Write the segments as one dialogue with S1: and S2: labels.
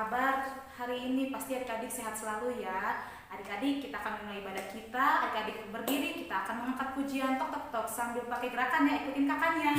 S1: kabar hari ini? Pasti adik-adik sehat selalu ya. Adik-adik, kita akan mulai ibadah kita. Adik-adik berdiri, kita akan mengangkat pujian tok tok tok sambil pakai gerakan ya. Ikutin kakaknya.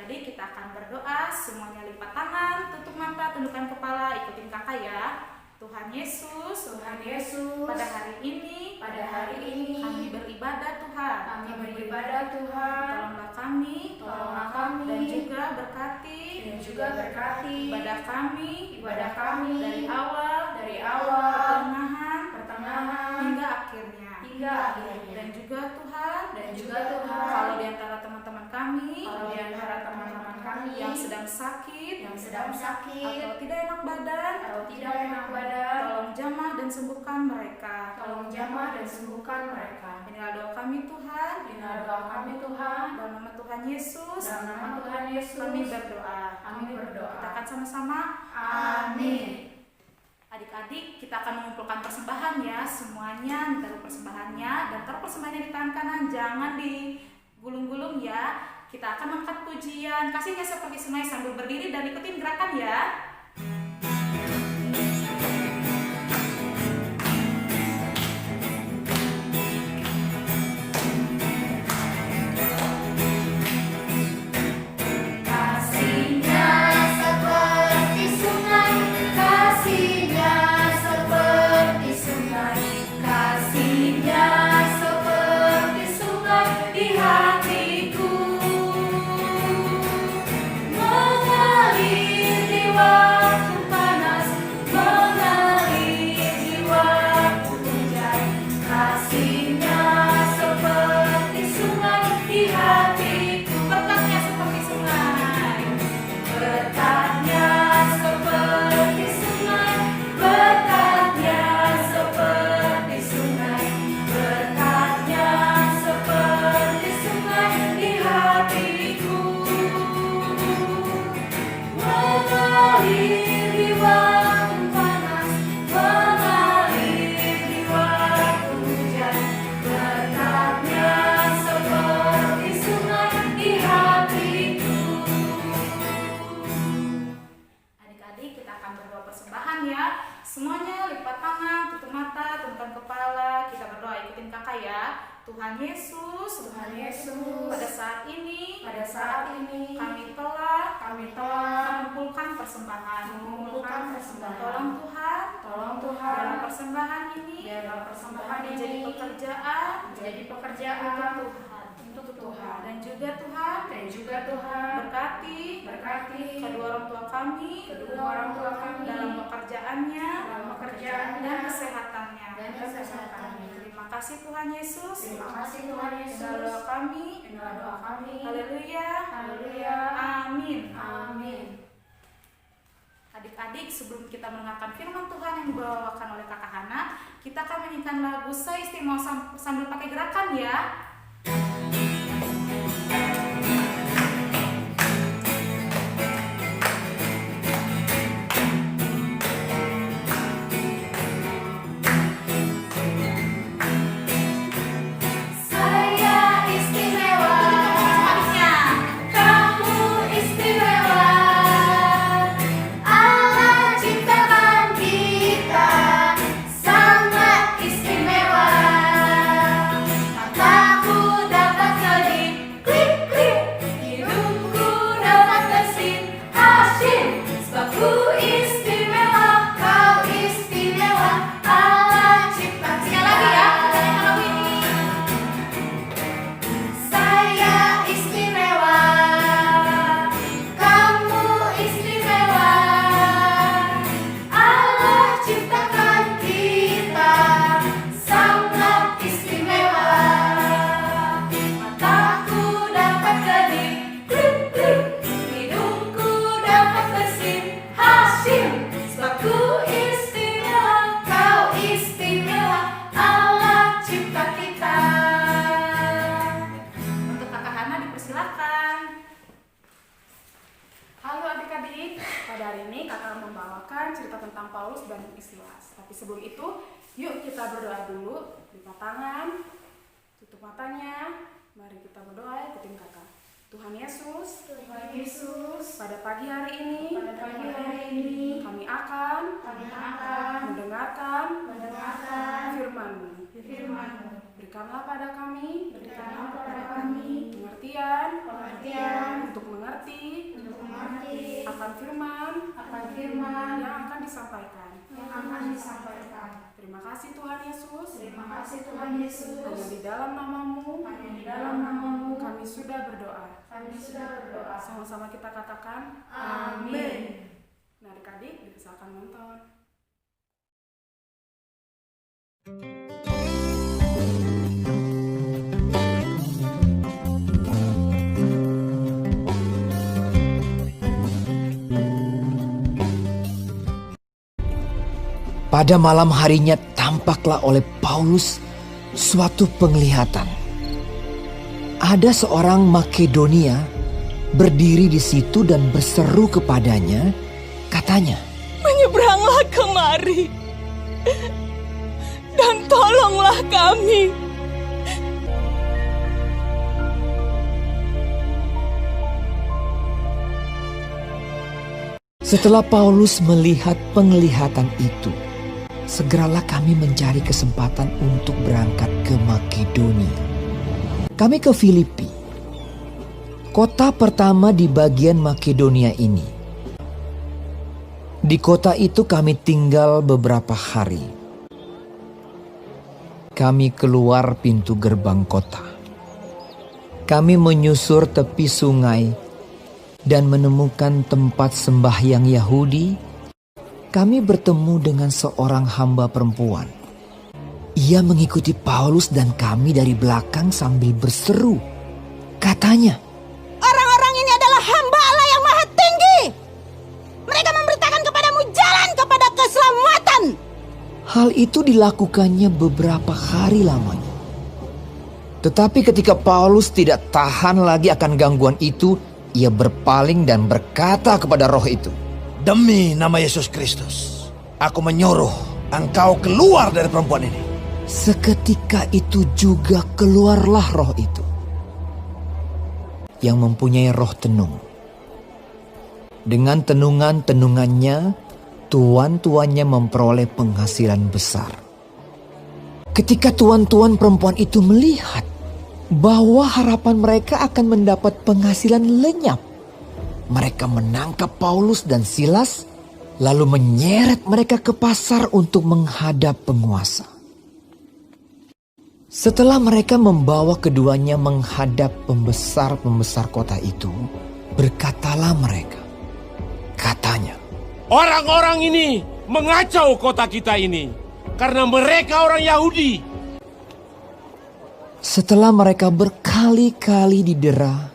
S1: Kita akan berdoa, semuanya lipat tangan, tutup mata, tundukkan kepala, ikutin kakak ya. Tuhan Yesus, pada hari ini kami beribadah Tuhan. Tolonglah kami, dan juga berkati ibadah kami dari awal, pertengahan hingga akhirnya. Dan juga Tuhan, kalau di antara teman-teman kami yang sedang sakit atau tidak enak badan, tolong jamah dan sembuhkan mereka. Inilah doa kami Tuhan, dalam nama Tuhan Yesus, kami berdoa. Kita akan sama-sama amin. Adik-adik, kita akan mengumpulkan persembahan ya, semuanya ditaruh persembahannya, dan taruh persembahannya di tangan kanan, jangan digulung-gulung ya. Kita akan mengangkat pujian, kasihnya seperti sungai sambil berdiri dan ikutin gerakan ya. Semuanya lipat tangan, tutup mata, tundukkan kepala. Kita berdoa, ikutin kakak ya. Tuhan Yesus, pada saat ini kami telah mengumpulkan persembahan.
S2: Tolong Tuhan,
S1: dalam persembahan ini menjadi pekerjaan untuk Tuhan. Dan juga Tuhan berkati kedua orang tua kami dalam pekerjaannya dan kesehatannya. Terima kasih Tuhan Yesus. Inilah doa kami. Haleluya. Amin. Adik-adik, sebelum kita mendengarkan firman Tuhan yang dibawakan oleh Kakak Hana, kita akan menyanyikan lagu Saya Istimewa sambil pakai gerakan ya. Sebelum itu, yuk kita berdoa dulu. Buka tangan, tutup matanya. Mari kita berdoa, ikutin kakak. Tuhan Yesus, pada pagi hari ini, kami akan mendengarkan firman-Mu. Berikanlah pada kami pengertian untuk mengerti akan firman yang akan disampaikan. Terima kasih Tuhan Yesus. Hanya di dalam namamu kami sudah berdoa. Sama-sama kita katakan amin. Nah, adik-adik dipersilakan nonton.
S3: Pada malam harinya tampaklah oleh Paulus suatu penglihatan. Ada seorang Makedonia berdiri di situ dan berseru kepadanya, katanya,
S4: "Menyeberanglah kemari dan tolonglah kami."
S3: Setelah Paulus melihat penglihatan itu, segeralah kami mencari kesempatan untuk berangkat ke Makedonia. Kami ke Filipi, kota pertama di bagian Makedonia ini. Di kota itu kami tinggal beberapa hari. Kami keluar pintu gerbang kota. Kami menyusur tepi sungai dan menemukan tempat sembahyang Yahudi. Kami bertemu dengan seorang hamba perempuan. Ia mengikuti Paulus dan kami dari belakang sambil berseru. Katanya,
S4: "Orang-orang ini adalah hamba Allah yang Maha Tinggi. Mereka memberitakan kepadamu jalan kepada keselamatan."
S3: hal itu dilakukannya beberapa hari lamanya. Tetapi ketika Paulus tidak tahan lagi akan gangguan itu, ia berpaling dan berkata kepada roh itu,
S5: "Demi nama Yesus Kristus, aku menyuruh engkau keluar dari perempuan ini."
S3: Seketika itu juga keluarlah roh itu, yang mempunyai roh tenung. Dengan tenungan-tenungannya, tuan-tuannya memperoleh penghasilan besar. Ketika tuan-tuan perempuan itu melihat bahwa harapan mereka akan mendapat penghasilan lenyap, mereka menangkap Paulus dan Silas, lalu menyeret mereka ke pasar untuk menghadap penguasa. Setelah mereka membawa keduanya menghadap pembesar-pembesar kota itu, berkatalah mereka. Katanya,
S6: "Orang-orang ini mengacau kota kita ini karena mereka orang Yahudi."
S3: Setelah mereka berkali-kali didera,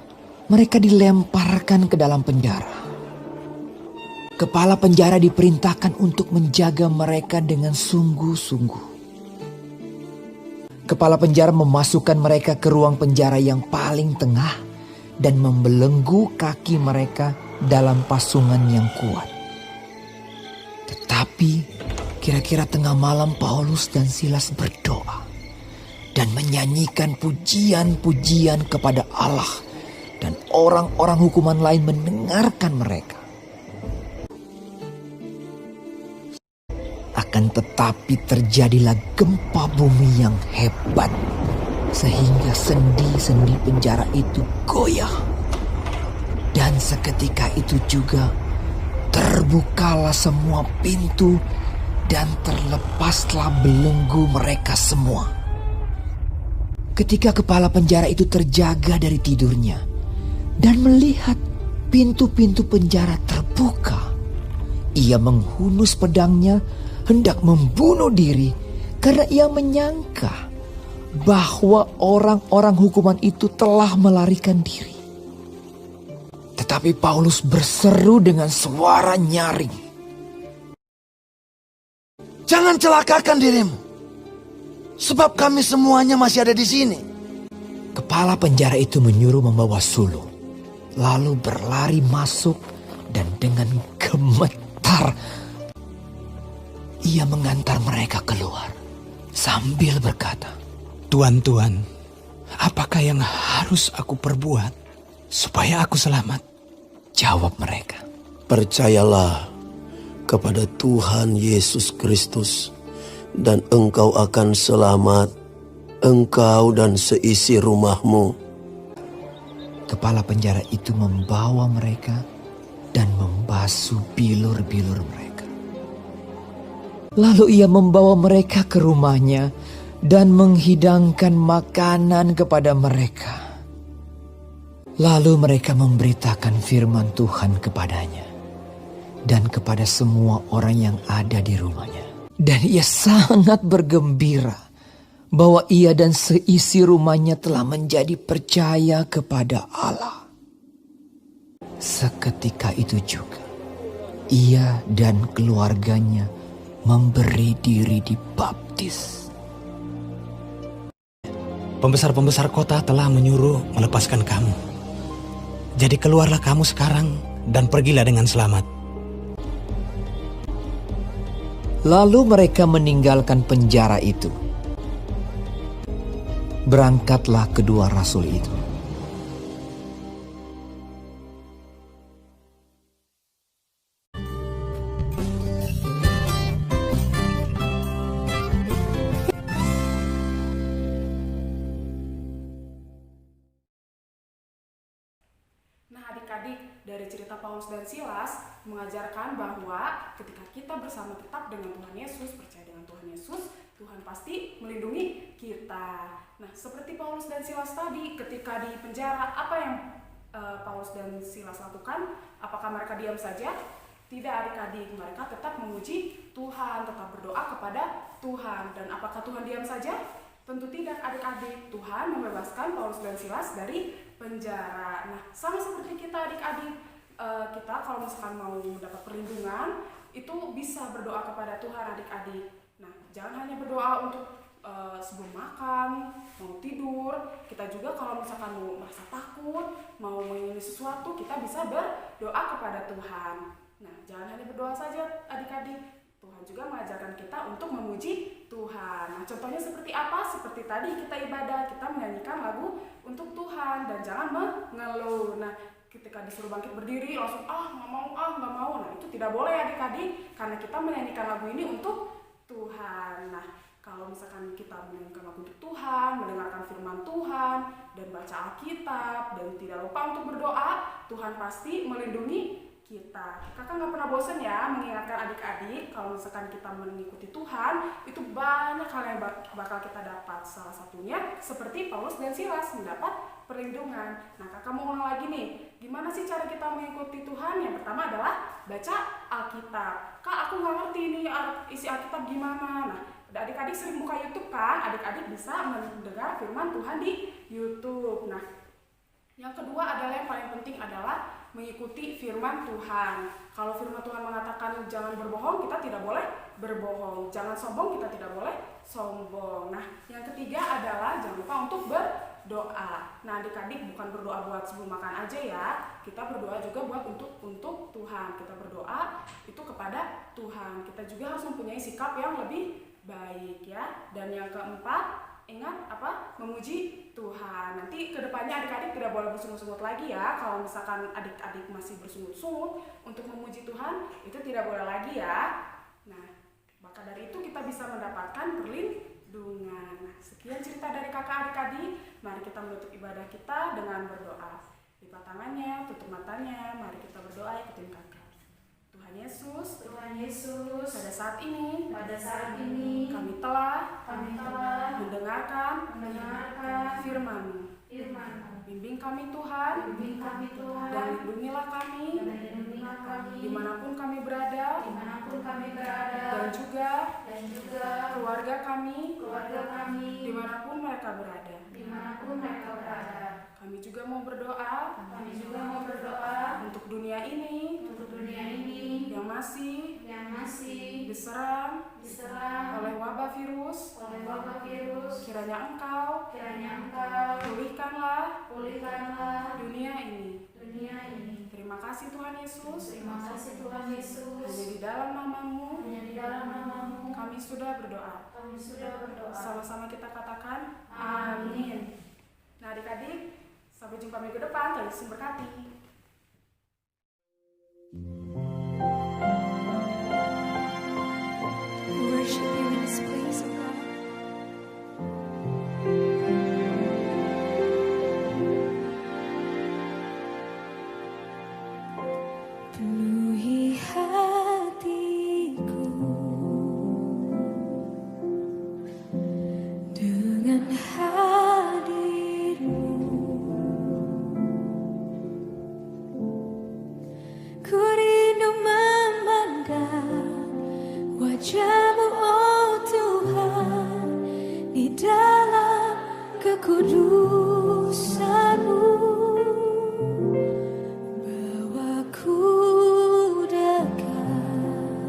S3: mereka dilemparkan ke dalam penjara. Kepala penjara diperintahkan untuk menjaga mereka dengan sungguh-sungguh. Kepala penjara memasukkan mereka ke ruang penjara yang paling tengah dan membelenggu kaki mereka dalam pasungan yang kuat. Tetapi kira-kira tengah malam Paulus dan Silas berdoa dan menyanyikan pujian-pujian kepada Allah, dan orang-orang hukuman lain mendengarkan mereka. Akan tetapi terjadilah gempa bumi yang hebat, sehingga sendi-sendi penjara itu goyah. Dan seketika itu juga terbukalah semua pintu dan terlepaslah belenggu mereka semua. Ketika kepala penjara itu terjaga dari tidurnya dan melihat pintu-pintu penjara terbuka, ia menghunus pedangnya hendak membunuh diri karena ia menyangka bahwa orang-orang hukuman itu telah melarikan diri. Tetapi Paulus berseru dengan suara nyaring,
S5: Jangan celakakan dirimu, sebab kami semuanya masih ada di sini.
S3: Kepala penjara itu menyuruh membawa sulung, lalu berlari masuk dan dengan gemetar ia mengantar mereka keluar sambil berkata,
S7: "Tuan-tuan, apakah yang harus aku perbuat supaya aku selamat?"
S3: Jawab mereka,
S8: "Percayalah kepada Tuhan Yesus Kristus dan engkau akan selamat, engkau dan seisi rumahmu."
S3: Kepala penjara itu membawa mereka dan membasuh bilur-bilur mereka. Lalu ia membawa mereka ke rumahnya dan menghidangkan makanan kepada mereka. Lalu mereka memberitakan firman Tuhan kepadanya dan kepada semua orang yang ada di rumahnya. Dan ia sangat bergembira bahwa ia dan seisi rumahnya telah menjadi percaya kepada Allah. Seketika itu juga ia dan keluarganya memberi diri dibaptis.
S7: Pembesar-pembesar kota telah menyuruh melepaskan kamu. Jadi keluarlah kamu sekarang dan pergilah dengan selamat.
S3: Lalu mereka meninggalkan penjara itu. Berangkatlah kedua rasul itu.
S1: Nah, adik-adik, dari cerita Paulus dan Silas mengajarkan bahwa ketika kita bersama tetap dengan Tuhan Yesus, percaya dengan Tuhan Yesus, Tuhan pasti melindungi kita. Nah, seperti Paulus dan Silas tadi, ketika di penjara, apa yang Paulus dan Silas lakukan? Apakah mereka diam saja? Tidak, adik-adik, mereka tetap memuji Tuhan, tetap berdoa kepada Tuhan. Dan apakah Tuhan diam saja? Tentu tidak, adik-adik. Tuhan membebaskan Paulus dan Silas dari penjara. Nah, sama seperti kita, adik-adik, kita kalau misalkan mau mendapat perlindungan, itu bisa berdoa kepada Tuhan, adik-adik. Nah, jangan hanya berdoa untuk sebelum makan, mau tidur. Kita juga kalau misalkan mau merasa takut, mau mengingini sesuatu, kita bisa berdoa kepada Tuhan. Nah, jangan hanya berdoa saja, adik-adik. Tuhan juga mengajarkan kita untuk memuji Tuhan. Nah, contohnya seperti apa? Seperti tadi kita ibadah, kita menyanyikan lagu untuk Tuhan dan jangan mengeluh. Nah, ketika disuruh bangkit berdiri langsung nggak mau. Nah, itu tidak boleh, adik-adik, karena kita menyanyikan lagu ini untuk Tuhan. Nah, kalau misalkan kita menyanyikan lagu untuk Tuhan, mendengarkan firman Tuhan dan baca Alkitab dan tidak lupa untuk berdoa, Tuhan pasti melindungi kita. Kakak nggak pernah bosan ya mengingatkan adik-adik kalau misalkan kita mengikuti Tuhan, itu banyak hal yang bakal kita dapat. Salah satunya seperti Paulus dan Silas mendapat perlindungan. Nah, kakak mau ulang lagi nih, gimana sih cara kita mengikuti Tuhan? Yang pertama adalah baca Alkitab. Kak, aku nggak ngerti nih isi Alkitab gimana. Nah, adik-adik sering buka YouTube kan, adik-adik bisa mendengar firman Tuhan di YouTube. Nah, yang kedua adalah yang paling penting adalah mengikuti firman Tuhan. Kalau firman Tuhan mengatakan jangan berbohong, kita tidak boleh berbohong. Jangan sombong, kita tidak boleh sombong. Nah, yang ketiga adalah jangan lupa untuk berdoa. Nah, adik-adik bukan berdoa buat sebelum makan aja ya. Kita berdoa juga buat untuk Tuhan. Kita berdoa itu kepada Tuhan. Kita juga harus mempunyai sikap yang lebih baik ya. Dan yang keempat, ingat apa? Memuji Tuhan. Nanti kedepannya adik-adik tidak boleh bersungut-sungut lagi ya. Kalau misalkan adik-adik masih bersungut-sungut untuk memuji Tuhan, itu tidak boleh lagi ya. Nah, maka dari itu kita bisa mendapatkan perlindungan. Nah, sekian cerita dari kakak adik-adik. Mari kita menutup ibadah kita dengan berdoa. Lipat tangannya, tutup matanya. Mari kita berdoa, ikutin kakak. Tuhan Yesus, pada saat ini kami telah mendengarkan firman-Mu. Bimbing kami Tuhan, dan lindungilah kami dimanapun kami berada, dan juga keluarga kami dimanapun mereka berada. Kami juga mau berdoa untuk dunia ini yang masih diserang oleh wabah virus. Kiranya Engkau pulihkanlah dunia ini. Terima kasih Tuhan Yesus. Hanya di dalam nama-Mu kami sudah berdoa. Sama-sama kita katakan amin. Nah, adik-adik, sampai jumpa minggu depan. Tuhan Yesus memberkati.
S2: Worship you in this place, oh God. Penuhi hatiku dengan hadir-Mu. Ku rindu memandang wajah-Mu, oh Tuhan, di dalam kekudusan-Mu. Bawaku dekat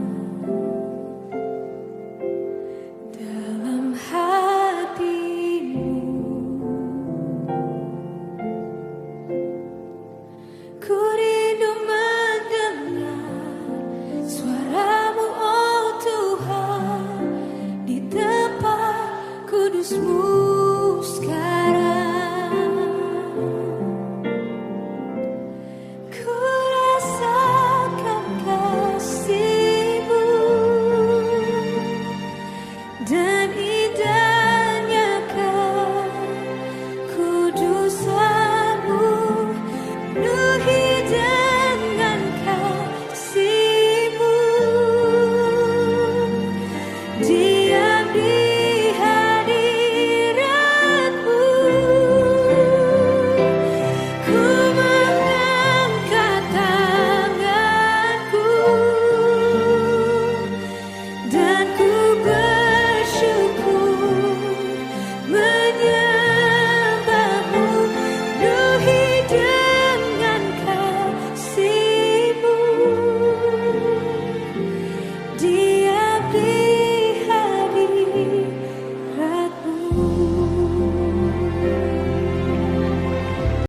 S2: dalam hati-Mu. Ku